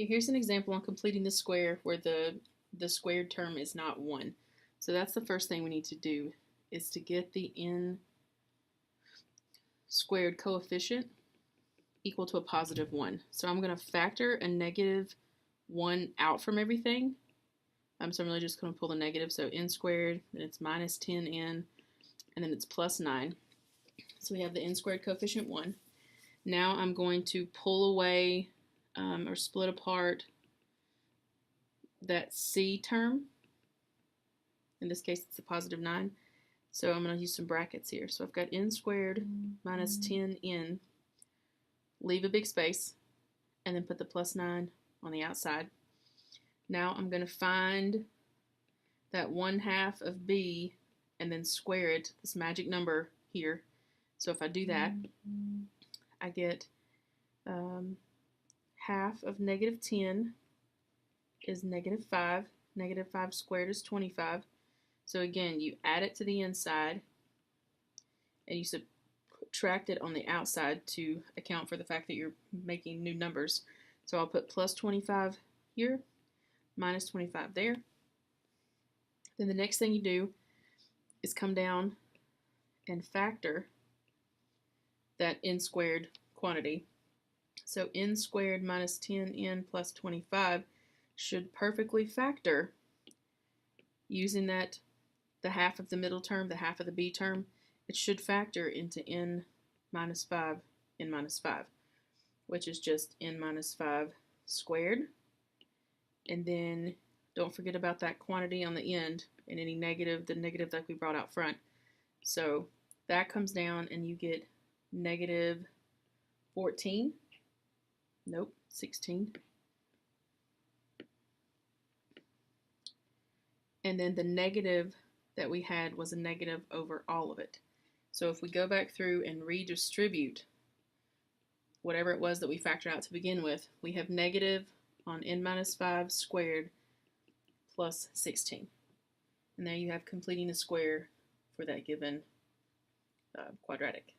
Here's an example on completing the square where the squared term is not 1. So that's the first thing we need to do, is to get the n squared coefficient equal to a positive 1. So I'm going to factor a negative 1 out from everything. So I'm really just going to pull the negative. So n squared, then it's minus 10n, and then it's plus 9. So we have the n squared coefficient 1. Now I'm going to pull away or split apart that c term. In this case, it's a positive 9. So I'm going to use some brackets here. So I've got n squared minus 10n. Leave a big space, and then put the plus 9 on the outside. Now I'm going to find that 1/2 of b and then square it, this magic number here. So if I do that, I get half of negative 10 is negative 5. Negative 5 squared is 25. So again, you add it to the inside, and you subtract it on the outside to account for the fact that you're making new numbers. So I'll put plus 25 here, minus 25 there. Then the next thing you do is come down and factor that n squared quantity. So n squared minus 10n plus 25 should perfectly factor using that, the half of the middle term, the half of the b term. It should factor into n minus 5, which is just n minus 5 squared. And then don't forget about that quantity on the end and any negative, the negative that we brought out front. So that comes down and you get negative 14. Nope, 16. And then the negative that we had was a negative over all of it. So if we go back through and redistribute whatever it was that we factored out to begin with, we have negative on n minus 5 squared plus 16. And there you have completing a square for that given quadratic.